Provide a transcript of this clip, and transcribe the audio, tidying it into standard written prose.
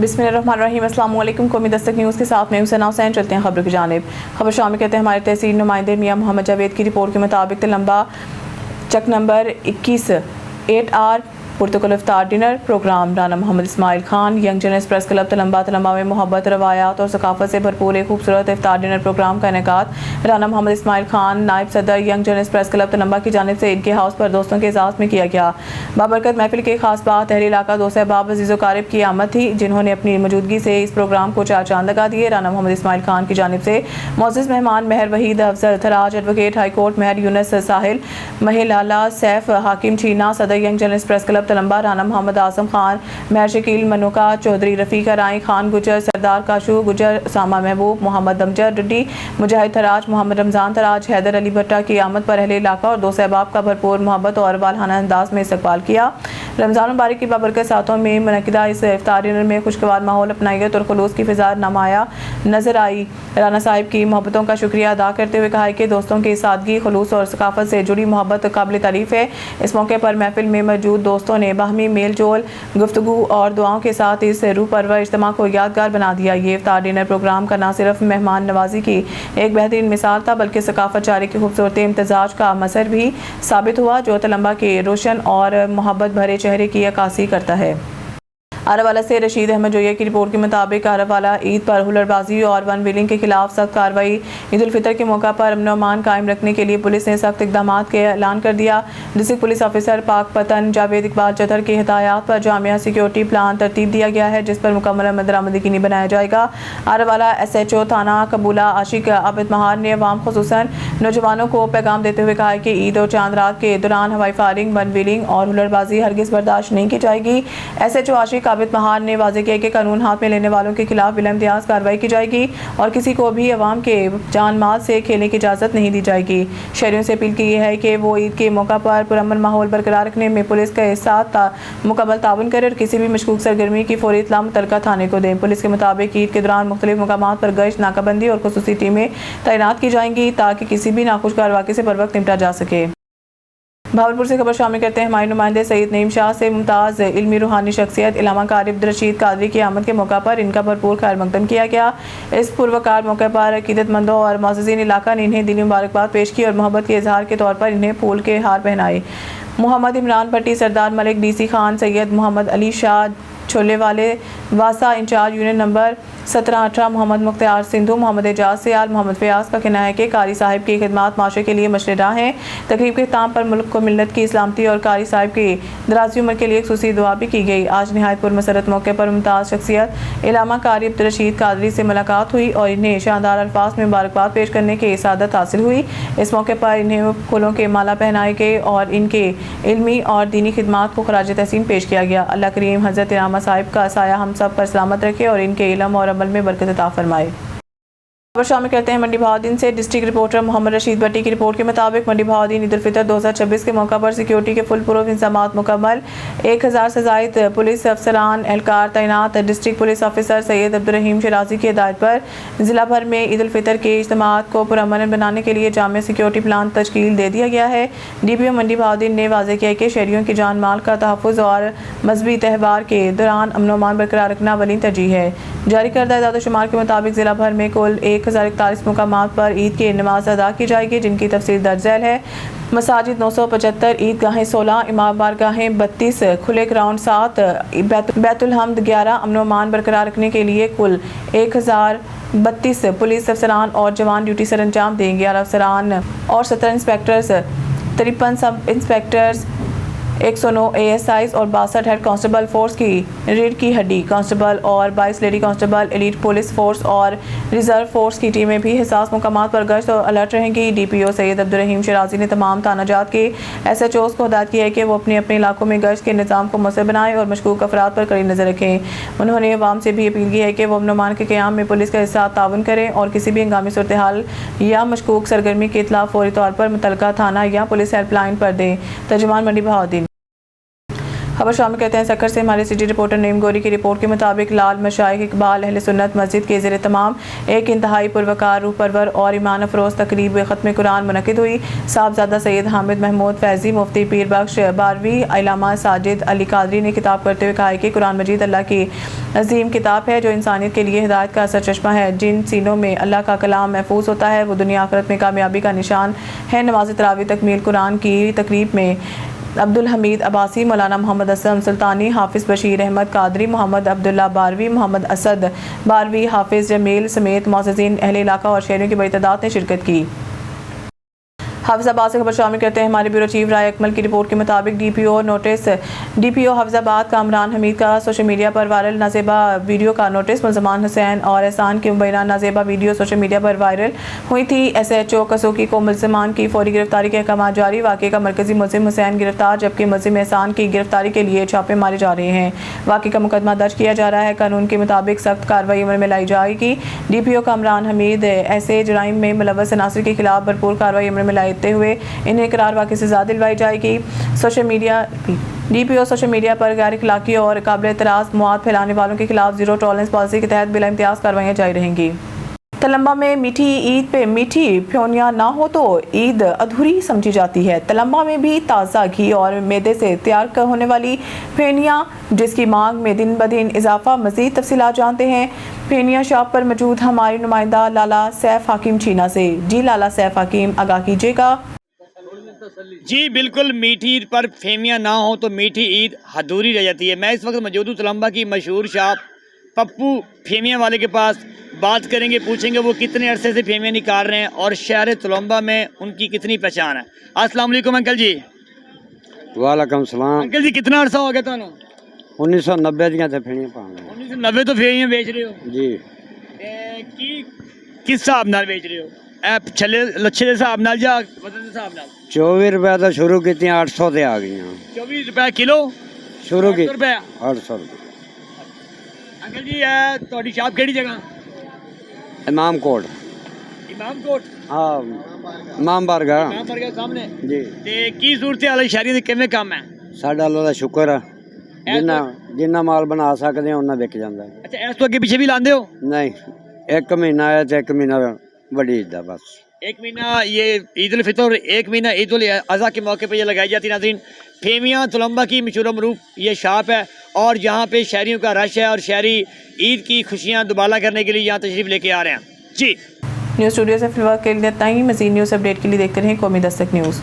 बिस्मिल्लाहिर्रहमानिर्रहीम। अस्सलाम वालेकुम। कौमी दस्तक न्यूज़ के साथ में हुसैन हुसैन। चलते हैं खबरों की जानिब। खबर शामिल कहते हैं हमारे तहसील नुमाइंदे मियां मोहम्मद जावेद की रिपोर्ट के मुताबिक तलम्बा चक नंबर 21 8R पुरतकल इफ्तार dinner programme Rana Mohammad Ismail Khan young journalist press club Talamba में मोहब्बत रवायात और सकाफत से भरपूर एक खूबसूरत इफ्तार डिनर प्रोग्राम का इनेकाद राना मोहम्मद इस्माइल खान नायब सदर यंग जर्नलिस्ट प्रेस क्लब तलम्बा की जानिब से इनके हाउस पर दोस्तों के एजाज़ में किया गया। बाबरकत महफिल के खास बात अहले इलाका दोस्त अहबाब अजीज़ क़ारिब की आमद थी, जिन्होंने अपनी मौजूदगी से इस प्रोग्राम को चार चांद लगा दिए। राना मोहम्मद इस्माइल खान की जानिब से मोअज़्ज़ज़ मेहमान महर वहीद अफजल थराज advocate high court Mehar Younus Sahil महिलाला सैफ हाकिम चीना सदर young journalist press club Talamba Rana Mohammad Azam Khan Mehar Shakeel मनुका चौधरी रफ़ीका राय खान गुजर सरदार काशू गुजर उसामा महबूब मोहम्मद दमजर डुड्डी मुजाहिद थराज मोहम्मद रमज़ान थराज हैदर अली भट्टा की आमद पर अहले इलाका और दोस्त अहबाब का भरपूर मोहब्बत और वालहाना अंदाज में इस्तकबाल किया। रमज़ान मुबारक की बाबरकत सातों में मुनक़िदा इस इफ्तार डिनर में खुशगवार माहौल अपनाइत और खुलूस की फ़िज़ा नुमाया नजर आई। राना साहिब की मोहब्बतों का शुक्रिया अदा करते हुए कहा कि दोस्तों की सादगी खुलूस और सकाफत से जुड़ी मोहब्बत काबिल तारीफ़ है। इस मौके पर महफिल में मौजूद दोस्तों ने बाहमी मेल जोल गुफ्तगू और दुआओं के साथ इस रूह परवर इज्तिमा को यादगार बना दिया। ये इफ्तार डिनर प्रोग्राम का न सिर्फ मेहमान नवाजी की एक बेहतरीन मिसाल था, बल्कि सकाफत चारी की खूबसूरत इम्तजाज का मसर भी साबित हुआ, जो तलम्बा के रोशन और मोहब्बत भरे चेहरे की अक्कासी करता है। आरावाला से रशीद अहमद जोया की रिपोर्ट के मुताबिक आरावाला ईद पर हुल्लड़बाजी और वन व्हीलिंग के खिलाफ सख्त कार्रवाई। ईद उल फितर के मौका पर अमन अमान कायम रखने के लिए पुलिस ने सख्त इकदाम का ऐलान कर दिया। डिस्ट्रिक्ट पुलिस ऑफिसर पाक पतन जावेद इकबाल चौधर की हिदायत पर जामिया सिक्योरिटी प्लान तरतीब दिया गया है, जिस पर मुकम्मल अमल यकीनी बनाया जाएगा। आरावाला SHO थाना कबूला आशिक आबिद महार ने अवाम खुसूसन नौजवानों को पैगाम देते हुए कहा है कि ईद और चांद रात के दौरान हवाई फायरिंग वन व्हीलिंग और हुल्लड़बाजी हरगिज़ बर्दाश्त नहीं की जाएगी। SHO आशिक आबिद महार ने वाज़ेह किया कि कानून हाथ में लेने वालों के खिलाफ बिला इम्तियाज़ कार्रवाई की जाएगी और किसी को भी अवाम के जान माल से खेलने की इजाज़त नहीं दी जाएगी। शहरियों से अपील की है कि वो ईद के मौका पर पुरअमन माहौल बरकरार रखने में पुलिस के साथ मुकम्मल ताउन करें और किसी भी मशकूक सरगर्मी की फौरी इत्तला मुतल्लिका थाने को दें। पुलिस के मुताबिक ईद के दौरान मुख्तलिफ मकामात पर गश्त नाकाबंदी और खुसूसी टीमें तैनात की जाएंगी ताकि किसी भी नाखुशगवार वाक़े से बर वक्त निपटा जा सके। भावलपुर से खबर शामिल करते हैं हमारे नुमाइंदे सईद नईम शाह से मुमताज़ इल्मी रूहानी शख्सियत इलामा कारी अब्दुर्रशीद कादरी की आमद के मौका पर इनका भरपूर खैर मकदम किया गया। इस पुरवकार मौके पर अकीदतमंदों और मोअज़्ज़ज़ीन इलाका ने इन्हें दिली मुबारकबाद पेश की और मोहब्बत के इजहार के तौर पर इन्हें फूल के हार पहनाए। मोहम्मद इमरान भट्टी सरदार मलिक DC खान सैयद मोहम्मद अली शाह छोले वाले वासा in charge unit number 17-18 Mohammad Mukhtar Sindhu Mohammad Ejaz Sial Mohammad Fayyaz का कहना है कि कारी साहिब की खिदमत माशरे के लिए मशरे हैं। तकरीब के ताम पर मुल्क को मिल्लत की इस्लामती और कारी साहिब की दराजी उम्र के लिए एक खुसूसी दुआ भी की गई। आज नहायत पुरमसरत मौके पर मुमताज़ शख्सियत इलामा कारी अब्दुर्रशीद कादरी से मुलाकात हुई और इन्हें शानदार अल्फाज में मुबारकबाद पेश करने की सादत हासिल हुई। इस मौके पर इन्हें फूलों के माला पहनाए गए और इनके इल्मी और दीनी खिदमात को खराज तहसीन पेश किया गया। अल्लाह करीम हज़रत इलामा साहिब का साया हम सब पर सलामत रखे और इनके इल्म और अमल में बरकत अता फरमाए। खबर शामिल करते हैं मंडी बहाउद्दीन से। डिस्ट्रिक्ट रिपोर्टर मोहम्मद रशीद भट्टी की रिपोर्ट के मुताबिक मंडी बहाउद्दीन ईद उल फितर 2026 के मौका पर सिक्योरिटी के फुल प्रूफ इंतजामात मुकम्मल। 1000 से ज़ायद पुलिस अफसरान एहलकार तैनात। District police officer Syed Abdurrahim Shirazi की हिदायत पर जिला भर में ईद उल फितर के इज्तिमात को पुरअमन बनाने के लिए जामिया सिक्योरिटी प्लान तश्कील दे दिया गया है। DPO मंडी बहाउद्दीन ने वाज़ेह किया कि शहरियों की जान माल का तहफ़्फ़ुज़ और मजहबी त्यौहार के दौरान अमन अमान बरकरार रखना अवली तरजीह है। जारी करदा इदाद शुमार के मुताबिक जिला भर में कुल 1041 मुकामात पर ईद की नमाज अदा की जाएगी, जिनकी तफसील दर्ज झैल है। मसाजिद 975, ईदगाहें 16, इमाम बारगाहें 32, खुले ग्राउंड 7, बैतुल हम्द 11। अमन अमान बरकरार रखने के लिए कुल 1032 पुलिस अफसरान और जवान ड्यूटी सर अंजाम देंगे। 11 अफसरान और 17 इंस्पेक्टर्स, 53 सब इंस्पेक्टर्स, 109 ASIs और 62 हेड कांस्टेबल फोर्स की रीढ़ की हड्डी कांस्टेबल और 22 lady constable elite police force और रिजर्व फोर्स की टीमें भी हिसास मुकामात पर गश्त और अलर्ट रहेंगी। DPO सैयद अब्दुर्रहीम शराजी ने तमाम थानाजात के SHOs को हिदायत की है कि वो अपने अपने इलाकों में गश्त के निज़ाम को मौसर बनाएं और मशकूक अफराद पर कड़ी नज़र रखें। उन्होंने अवाम से भी अपील की है कि वो अमन अमान के क़याम में पुलिस के साथ ताउन करें और किसी भी हंगामी सूरत हाल या मशकूक सरगर्मी की इत्तला फौरी तौर पर मुतल्लिका थाना या पुलिस हेल्पलाइन पर दें। तर्जुमान मंडी बहाउद्दीन। खबर शामिल कहते हैं सक्कर से हमारे सिटी रिपोर्टर नईम गोरी की रिपोर्ट के मुताबिक लाल मशाइख इकबाल अहले सुन्नत मस्जिद के ज़ेर तमाम एक इंतहाई पुरवकार रूह परवर और ईमान अफरोज़ तकरीब ख़त्म कुरान मुनक़िद हुई। साहबजादा सैयद हामिद महमूद फैज़ी मुफ्ती पीर बख्श 12वीं इलामा साजिद अली कादरी ने खिताब करते हुए कहा है कि कुरान मजीद अल्लाह की अजीम किताब है जो इंसानियत के लिए हिदायत का असर चश्मा है। जिन सीनों में अल्लाह का कलाम महफूज होता है वो दुनिया आखिरत में कामयाबी का निशान है। नमाज तरावी तकमील कुरान की तकरीब में अब्दुल हमीद अब्बासी, मौलाना मोहम्मद असलम सुल्तानी, हाफिज़ बशीर अहमद कादरी, मोहम्मद अब्दुल्ला 12वीं, मोहम्मद असद 12वीं, हाफिज़ जमील समेत मौज़िज़ीन अहले इलाका और शहरियों की बड़ी तादाद ने शिरकत की। हाफिज़ाबाद से खबर शामिल करते हैं हमारे ब्यूरो चीफ राय अकमल की रिपोर्ट के मुताबिक डीपीओ हाफिज़ाबाद कामरान हमीद का सोशल मीडिया पर वायरल नाजेबा वीडियो का नोटिस। मुलजमान हुसैन और एहसान की मुबैना नाजेबा वीडियो सोशल मीडिया पर वायरल हुई थी। SHO कसोकी को मुलजमान की फौरी गिरफ्तारी के अहकाम जारी। वाक़े का मरकजी मुलजिम हुसैन गिरफ्तार जबकि मुलजिम एहसान की गिरफ्तारी के लिए छापे मारे जा रहे हैं। वाक़े का मुकदमा दर्ज किया जा रहा है। कानून के मुताबिक सख्त कार्रवाई अमल में लाई जाएगी। DPO कामरान हमीद ऐसे जराइम में मुलव्वस अनासर के खिलाफ भरपूर कार्रवाई अमल में लाते हुए इन्हें करार वाक़ई से सज़ा दिलवाई जाएगी। DPO सोशल मीडिया पर गैर अखलाकी और काबिल एतराज़ मवाद फैलाने वालों के खिलाफ ज़ीरो टॉलरेंस पॉलिसी के तहत बिला इम्तियाज़ कार्रवाइयाँ जारी रहेंगी। तलम्बा में मीठी ईद पे मीठी फ्योनियाँ ना हो तो ईद अधूरी समझी जाती है। तलम्बा में भी ताज़ा घी और मैदे से तैयार होने वाली फेनियाँ जिसकी मांग में दिन ब दिन इजाफा। मज़ीद तफसीलात जानते हैं फेनिया शॉप पर मौजूद हमारे नुमाइंदा लाला सैफ हकीम चीना से। जी लाला सैफ हकीम आगाह कीजिएगा। जी बिल्कुल, मीठी ईद पर फेमिया ना हो तो मीठी ईद अधूरी रह जाती है। मैं इस वक्त मौजूद हूँ तलम्बा की मशहूर शॉप पप्पू फेमिया वाले के पास। बात करेंगे, पूछेंगे वो कितने अरसे से फेमिया निकाल रहे हैं और शहर तलम्बा में उनकी कितनी पहचान है। अस्सलाम वालेकुम अंकल जी। वालेकुम सलाम। अंकल जी कितना अरसा हो गया थानू? 1990 ਦੀਆਂ ਤੇ ਫੇਣੀਆਂ ਪਾਉਂਦੇ 1990 तो फेमिया बेच रहे हो जी। किस हिसाब नाल बेच रहे हो? छले लच्छे के हिसाब नाल या वजन के हिसाब नाल? 24 रुपए तो शुरू कीतियां 800 ਤੇ ਆ ਗਈਆਂ। 24 रुपए किलो शुरू की 800 रुपए। 800 रुपए। अंकल जी ਤੁਹਾਡੀ ਸ਼ਾਪ ਕਿਹੜੀ ਜਗ੍ਹਾ? इमाम कोट। हाँ इमाम बरगा सामने जी। ते की सूरत हाल शहरी किवें काम है? साडा अल्लाह दा शुक्र है जिन्ना माल बना सकते हैं उन्ना बिक जाता है। अच्छा, इस तो अगे पीछे भी लांदे हो? नहीं, एक महीना है तो एक महीना बड़ी ईद है बस। एक महीना ये ईद उल फितर, एक महीना ईद उल अज़हा के मौके पे ये लगाई जाती है। नाज़रीन, फेमिया तलम्बा की मशहूर मरूफ ये शॉप है और यहाँ पे शहरियों का रश है और शहरी ईद की खुशियाँ दुबाला करने के लिए यहाँ तशरीफ़ लेके आ रहे हैं। जी न्यूज़ स्टूडियो से फिलहाल के लिए इतना ही। मज़ीद न्यूज़ अपडेट के लिए देखते रहें कौमी दस्तक न्यूज़।